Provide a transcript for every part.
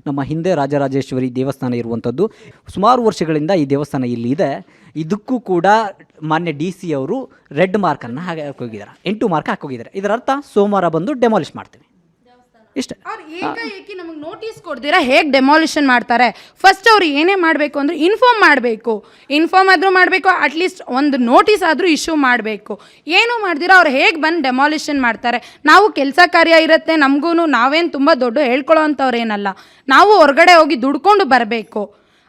ನಮ್ಮ ಹಿಂದೆ ರಾಜರಾಜೇಶ್ವರಿ ದೇವಸ್ಥಾನ ಇರುವಂಥದ್ದು. ಸುಮಾರು ವರ್ಷಗಳಿಂದ ಈ ದೇವಸ್ಥಾನ ಇಲ್ಲಿ ಇದೆ. ಇದಕ್ಕೂ ಕೂಡ ಮಾನ್ಯ DC ಅವರು ರೆಡ್ ಮಾರ್ಕನ್ನು ಹಾಕೋಗಿದ್ದಾರೆ, 8 ಮಾರ್ಕ್ ಹಾಕೋಗಿದ್ದಾರೆ. ಇದರ ಅರ್ಥ ಸೋಮವಾರ ಬಂದು ಡೆಮಾಲಿಷ್ ಮಾಡ್ತೀವಿ ಇಷ್ಟೇ. ಅವ್ರು ಏಕಾಏಕಿ ನಮಗೆ ನೋಟಿಸ್ ಕೊಡ್ದಿರಾ ಹೇಗೆ ಡೆಮಾಲಿಷನ್ ಮಾಡ್ತಾರೆ? ಫಸ್ಟ್ ಅವ್ರು ಏನೇ ಮಾಡಬೇಕು ಅಂದರೆ ಇನ್ಫಾರ್ಮ್ ಆದರೂ ಮಾಡಬೇಕು, ಅಟ್ಲೀಸ್ಟ್ ಒಂದು ನೋಟಿಸ್ ಆದರೂ ಇಶ್ಯೂ ಮಾಡಬೇಕು. ಏನೂ ಮಾಡ್ದಿರಾ ಅವ್ರು ಹೇಗೆ ಬಂದು ಡೆಮಾಲಿಷನ್ ಮಾಡ್ತಾರೆ? ನಾವು ಕೆಲಸ ಕಾರ್ಯ ಇರುತ್ತೆ, ನಮಗೂ ನಾವೇನು ತುಂಬ ದೊಡ್ಡ ಹೇಳ್ಕೊಳ್ಳೋ ಅಂಥವ್ರು ಏನಲ್ಲ. ನಾವು ಹೊರಗಡೆ ಹೋಗಿ ದುಡ್ಕೊಂಡು ಬರಬೇಕು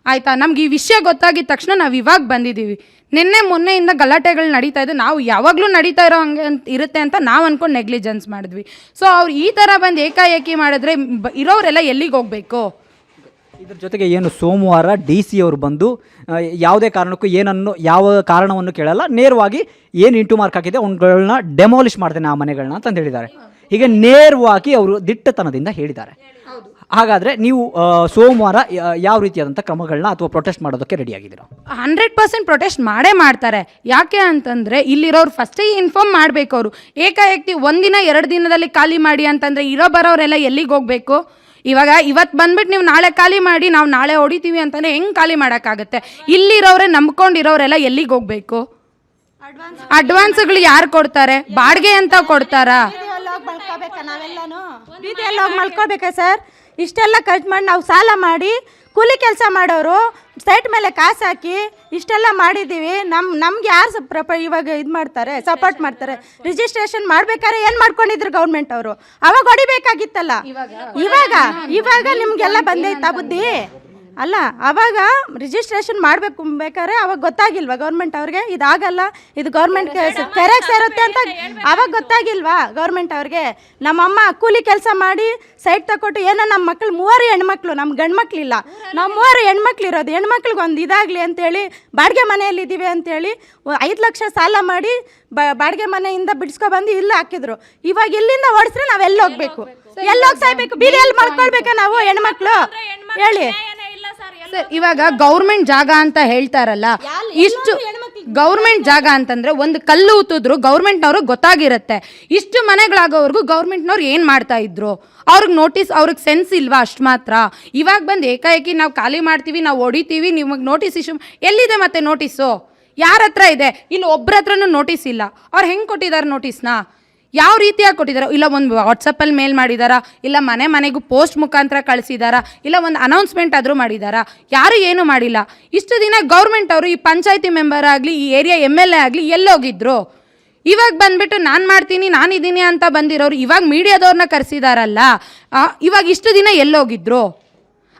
ಆಯಿತಾ. ನಮ್ಗೆ ಈ ವಿಷಯ ಗೊತ್ತಾಗಿದ ತಕ್ಷಣ ನಾವು ಇವಾಗ ಬಂದಿದ್ದೀವಿ. ನಿನ್ನೆ ಮೊನ್ನೆಯಿಂದ ಗಲಾಟೆಗಳು ನಡೀತಾ ಇದೆ, ನಾವು ಯಾವಾಗಲೂ ನಡೀತಾ ಇರೋ ಹಂಗೆ ಇರುತ್ತೆ ಅಂತ ನಾವು ಅಂದ್ಕೊಂಡು ನೆಗ್ಲಿಜೆನ್ಸ್ ಮಾಡಿದ್ವಿ. ಸೊ ಅವ್ರು ಈ ಥರ ಬಂದು ಏಕಾಏಕಿ ಮಾಡಿದ್ರೆ ಇರೋರೆಲ್ಲ ಎಲ್ಲಿಗೆ ಹೋಗಬೇಕು? ಇದ್ರ ಜೊತೆಗೆ ಏನು ಸೋಮವಾರ DC ಅವರು ಬಂದು ಯಾವುದೇ ಕಾರಣಕ್ಕೂ ಯಾವ ಕಾರಣವನ್ನು ಕೇಳಲ್ಲ, ನೇರವಾಗಿ ಏನು 8 ಮಾರ್ಕ್ ಹಾಕಿದೆ ಅವ್ನುಗಳನ್ನ ಡೆಮಾಲಿಷ್ ಮಾಡ್ತೇನೆ ಆ ಮನೆಗಳನ್ನ ಅಂತಂದು ಹೇಳಿದ್ದಾರೆ. ಹೀಗೆ ನೇರವಾಗಿ ಅವರು ದಿಟ್ಟತನದಿಂದ ಹೇಳಿದ್ದಾರೆ. ಹಾಗಾದರೆ ನೀವು ಸೋಮವಾರ ಯಾವ ರೀತಿಯಾದಂಥ ಕ್ರಮಗಳನ್ನ ಅಥವಾ ಪ್ರೊಟೆಸ್ಟ್ ಮಾಡೋದಕ್ಕೆ ರೆಡಿ ಆಗಿದ್ದೀರಾ? 100% ಪ್ರೊಟೆಸ್ಟ್ ಮಾಡೇ ಮಾಡ್ತಾರೆ. ಯಾಕೆ ಅಂತಂದರೆ ಇಲ್ಲಿರೋರು ಫಸ್ಟೇ ಇನ್ಫಾರ್ಮ್ ಮಾಡಬೇಕು. ಅವರು ಏಕಾಏಕಿ 1 ದಿನ 2 ದಿನದಲ್ಲಿ ಖಾಲಿ ಮಾಡಿ ಅಂತಂದರೆ ಬರೋರೆಲ್ಲ ಎಲ್ಲಿಗೆ ಹೋಗಬೇಕು? ಇವತ್ತು ಬಂದ್ಬಿಟ್ಟು ನೀವು ನಾಳೆ ಖಾಲಿ ಮಾಡಿ, ನಾವು ನಾಳೆ ಹೊಡಿತೀವಿ ಅಂತಲೇ ಹೆಂಗೆ ಖಾಲಿ ಮಾಡೋಕ್ಕಾಗತ್ತೆ? ಇಲ್ಲಿರೋರೆ ನಂಬ್ಕೊಂಡಿರೋರೆಲ್ಲ ಎಲ್ಲಿಗೆ ಹೋಗಬೇಕು? ಅಡ್ವಾನ್ಸ್ಗಳು ಯಾರು ಕೊಡ್ತಾರೆ? ಬಾಡಿಗೆ ಅಂತ ಕೊಡ್ತಾರಾ? ನಾವೆಲ್ಲನೂ ಬೀದಿಯಲ್ಲಿ ಹೋಗಿ ಮಲ್ಕೋಬೇಕಾ ಸರ್? ಇಷ್ಟೆಲ್ಲ ಖರ್ಚು ಮಾಡಿ ನಾವು ಸಾಲ ಮಾಡಿ ಕೂಲಿ ಕೆಲಸ ಮಾಡೋರು ಸೈಟ್ ಮೇಲೆ ಕಾಸು ಹಾಕಿ ಇಷ್ಟೆಲ್ಲ ಮಾಡಿದ್ದೀವಿ. ನಮ್ಗೆ ಯಾರು ಇವಾಗ ಇದು ಮಾಡ್ತಾರೆ, ಸಪೋರ್ಟ್ ಮಾಡ್ತಾರೆ? ರಿಜಿಸ್ಟ್ರೇಷನ್ ಮಾಡ್ಬೇಕಾದ್ರೆ ಏನು ಮಾಡ್ಕೊಂಡಿದ್ರು ಗೌರ್ಮೆಂಟ್ ಅವರು? ಅವಾಗ ಹೊಡಿಬೇಕಾಗಿತ್ತಲ್ಲ. ಇವಾಗ ನಿಮಗೆಲ್ಲ ಬಂದೈತಾ ಬುದ್ಧಿ? ಅಲ್ಲ, ಅವಾಗ ರಿಜಿಸ್ಟ್ರೇಷನ್ ಮಾಡಬೇಕು ಬೇಕಾದ್ರೆ ಅವಾಗ ಗೊತ್ತಾಗಿಲ್ವಾ ಗೌರ್ಮೆಂಟ್ ಅವ್ರಿಗೆ? ಇದಾಗಲ್ಲ, ಇದು ಗೌರ್ಮೆಂಟ್ ಕೆರೆಗೆ ಸೇರುತ್ತೆ ಅಂತ ಅವಾಗ ಗೊತ್ತಾಗಿಲ್ವಾ ಗೌರ್ಮೆಂಟ್ ಅವ್ರಿಗೆ? ನಮ್ಮಮ್ಮ ಕೂಲಿ ಕೆಲಸ ಮಾಡಿ ಸೈಟ್ ತಗೊಟ್ಟು ಏನೋ ನಮ್ಮ ಮಕ್ಳು 3 ಹೆಣ್ಮಕ್ಳು, ನಮ್ಮ ಗಂಡು ಮಕ್ಳಿಲ್ಲ, ನಾವು 3 ಹೆಣ್ಮಕ್ಳು ಇರೋದು. ಹೆಣ್ಮಕ್ಳಿಗೆ ಒಂದು ಇದಾಗಲಿ ಅಂತೇಳಿ ಬಾಡಿಗೆ ಮನೆಯಲ್ಲಿದ್ದೀವಿ ಅಂತೇಳಿ 5 ಲಕ್ಷ ಸಾಲ ಮಾಡಿ ಬಾಡಿಗೆ ಮನೆಯಿಂದ ಬಿಡಿಸ್ಕೊಬಂದು ಇಲ್ಲಿ ಹಾಕಿದ್ರು. ಇವಾಗ ಇಲ್ಲಿಂದ ಓಡಿಸ್ರೆ ನಾವೆಲ್ಲಿ ಹೋಗ್ಬೇಕು? ಎಲ್ಲೋಗಿ ಸಾಯ್ಬೇಕು? ಬೀದಿಯಲ್ಲಿ ಮಲ್ಕೊಳ್ಬೇಕಾ ನಾವು ಹೆಣ್ಮಕ್ಳು? ಹೇಳಿ ಸರ್, ಇವಾಗ ಗೌರ್ಮೆಂಟ್ ಜಾಗ ಅಂತ ಹೇಳ್ತಾರಲ್ಲ, ಇಷ್ಟು ಗೌರ್ಮೆಂಟ್ ಜಾಗ ಅಂತಂದ್ರೆ ಒಂದು ಕಲ್ಲು ಊತಿದ್ರು ಗೌರ್ಮೆಂಟ್ನವ್ರು ಗೊತ್ತಾಗಿರುತ್ತೆ. ಇಷ್ಟು ಮನೆಗಳಾಗೋವರೆಗೂ ಗೌರ್ಮೆಂಟ್ನವ್ರು ಏನು ಮಾಡ್ತಾ ಇದ್ರು? ಅವ್ರಿಗೆ ನೋಟಿಸ್, ಅವ್ರಿಗೆ ಸೆನ್ಸ್ ಇಲ್ವಾ? ಅಷ್ಟು ಮಾತ್ರ. ಇವಾಗ ಬಂದು ಏಕಾಏಕಿ ನಾವು ಖಾಲಿ ಮಾಡ್ತೀವಿ, ನಾವು ಹೊಡಿತೀವಿ, ನಿಮಗೆ ನೋಟಿಸ್ ಇಶ್ಯೂ ಎಲ್ಲಿದೆ? ಮತ್ತೆ ನೋಟಿಸು ಯಾರ ಹತ್ರ ಇದೆ? ಇಲ್ಲಿ ಒಬ್ಬರ ಹತ್ರನೂ ನೋಟಿಸ್ ಇಲ್ಲ. ಅವ್ರು ಹೆಂಗೆ ಕೊಟ್ಟಿದ್ದಾರೆ ನೋಟಿಸ್ನ? ಯಾವ ರೀತಿಯಾಗಿ ಕೊಟ್ಟಿದ್ದಾರೆ? ಇಲ್ಲ ಒಂದು ವಾಟ್ಸಪ್ಪಲ್ಲಿ ಮೇಲ್ ಮಾಡಿದಾರಾ? ಇಲ್ಲ ಮನೆಗೂ ಪೋಸ್ಟ್ ಮುಖಾಂತರ ಕಳಿಸಿದಾರಾ? ಇಲ್ಲ ಒಂದು ಅನೌನ್ಸ್ಮೆಂಟ್ ಆದರೂ ಮಾಡಿದಾರಾ? ಯಾರು ಏನೂ ಮಾಡಿಲ್ಲ. ಇಷ್ಟು ದಿನ ಗೌರ್ಮೆಂಟ್ ಅವರು ಈ ಪಂಚಾಯತಿ ಮೆಂಬರ್ ಆಗಲಿ, ಈ ಏರಿಯಾ MLA ಆಗಲಿ ಎಲ್ಲೋಗಿದ್ರು? ಇವಾಗ ಬಂದ್ಬಿಟ್ಟು ನಾನು ಮಾಡ್ತೀನಿ, ನಾನಿದ್ದೀನಿ ಅಂತ ಬಂದಿರೋರು ಇವಾಗ ಮೀಡಿಯಾದವ್ರನ್ನ ಕರೆಸಿದಾರಲ್ಲ, ಇವಾಗ ಇಷ್ಟು ದಿನ ಎಲ್ಲೋಗಿದ್ರು?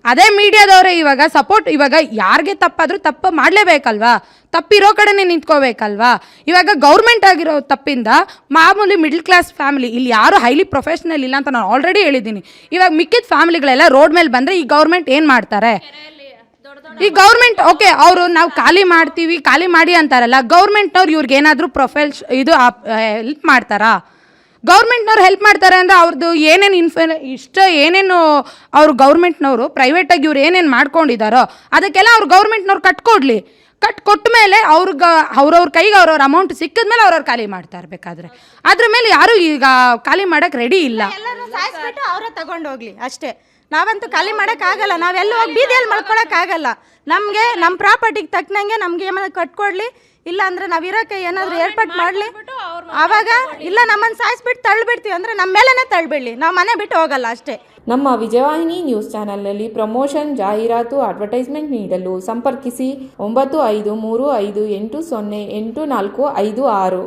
ಅದೇ ಮೀಡಿಯಾದವರೇ ಇವಾಗ ಸಪೋರ್ಟ್. ಇವಾಗ ಯಾರಿಗೆ ತಪ್ಪಾದರೂ ತಪ್ಪು ಮಾಡಲೇಬೇಕಲ್ವಾ? ತಪ್ಪಿರೋ ಕಡೆನೇ ನಿಂತ್ಕೋಬೇಕಲ್ವಾ? ಇವಾಗ ಗೌರ್ಮೆಂಟ್ ಆಗಿರೋ ತಪ್ಪಿಂದ ಮಾಮೂಲಿ ಮಿಡ್ಲ್ ಕ್ಲಾಸ್ ಫ್ಯಾಮಿಲಿ, ಇಲ್ಲಿ ಯಾರು ಹೈಲಿ ಪ್ರೊಫೆಷ್ನಲ್ ಇಲ್ಲ ಅಂತ ನಾನು ಆಲ್ರೆಡಿ ಹೇಳಿದ್ದೀನಿ. ಇವಾಗ ಮಿಕ್ಕಿದ ಫ್ಯಾಮಿಲಿಗಳೆಲ್ಲ ರೋಡ್ ಮೇಲೆ ಬಂದರೆ ಈ ಗೌರ್ಮೆಂಟ್ ಏನು ಮಾಡ್ತಾರೆ? ಈ ಗೌರ್ಮೆಂಟ್ ಓಕೆ, ಅವರು ನಾವು ಖಾಲಿ ಮಾಡ್ತೀವಿ, ಖಾಲಿ ಮಾಡಿ ಅಂತಾರಲ್ಲ, ಗೌರ್ಮೆಂಟ್ನವ್ರು ಇವ್ರಿಗೆ ಏನಾದರೂ ಇದು ಹೆಲ್ಪ್ ಮಾಡ್ತಾರಾ? ಗೌರ್ಮೆಂಟ್ನವ್ರು ಹೆಲ್ಪ್ ಮಾಡ್ತಾರೆ ಅಂದರೆ ಅವ್ರದ್ದು ಏನೇನು ಅವರು ಗೌರ್ಮೆಂಟ್ನವರು ಪ್ರೈವೇಟಾಗಿ ಇವ್ರು ಏನೇನು ಮಾಡ್ಕೊಂಡಿದ್ದಾರೋ ಅದಕ್ಕೆಲ್ಲ ಅವ್ರು ಗೌರ್ಮೆಂಟ್ನವ್ರು ಕೊಟ್ಟ ಮೇಲೆ ಅವ್ರವ್ರ ಕೈಗೆ ಅವ್ರವ್ರ ಅಮೌಂಟ್ ಸಿಕ್ಕಿದ್ಮೇಲೆ ಅವ್ರವ್ರು ಖಾಲಿ ಮಾಡ್ತಾ ಇರಬೇಕಾದ್ರೆ ಅದ್ರ ಮೇಲೆ ಯಾರು ಈಗ ಖಾಲಿ ಮಾಡೋಕ್ಕೆ ರೆಡಿ ಇಲ್ಲ. ಎಲ್ಲರೂ ಸಾಯಿಸ್ಬಿಟ್ಟು ಅವರೇ ತಗೊಂಡು ಹೋಗ್ಲಿ ಅಷ್ಟೇ. ನಾವಂತೂ ಖಾಲಿ ಮಾಡೋಕ್ಕಾಗಲ್ಲ, ನಾವೆಲ್ಲ ಹೋಗಿ ಬೀದಿಯಲ್ಲಿ ಮಲ್ಕೊಳಕ್ಕಾಗಲ್ಲ. ನಮಗೆ ನಮ್ಮ ಪ್ರಾಪರ್ಟಿಗೆ ತಕ್ಕನಂಗೆ ನಮ್ಗೆ ಏನಾದ್ರು ಕಟ್ಕೊಡ್ಲಿ, ಇಲ್ಲ ಅಂದರೆ ನಾವು ಇರೋಕ್ಕೆ ಏನಾದರೂ ಏರ್ಪಾಟ್ ಮಾಡಲಿ. ಆವಾಗ ಇಲ್ಲ ನಮ್ಮನ್ನು ಸಾಯಿಸ್ಬಿಟ್ಟು ತಳ್ಳಿಬಿಡ್ತೀವಿ ಅಂದರೆ ನಮ್ಮ ಮೇಲೇ ತಳ್ಳಿಬಿಡಲಿ, ನಾವು ಮನೆ ಬಿಟ್ಟು ಹೋಗಲ್ಲ ಅಷ್ಟೇ. ನಮ್ಮ ವಿಜಯವಾಹಿನಿ ನ್ಯೂಸ್ ಚಾನೆಲ್ನಲ್ಲಿ ಪ್ರಮೋಷನ್, ಜಾಹೀರಾತು, ಅಡ್ವರ್ಟೈಸ್ಮೆಂಟ್ ನೀಡಲು ಸಂಪರ್ಕಿಸಿ 9535808456.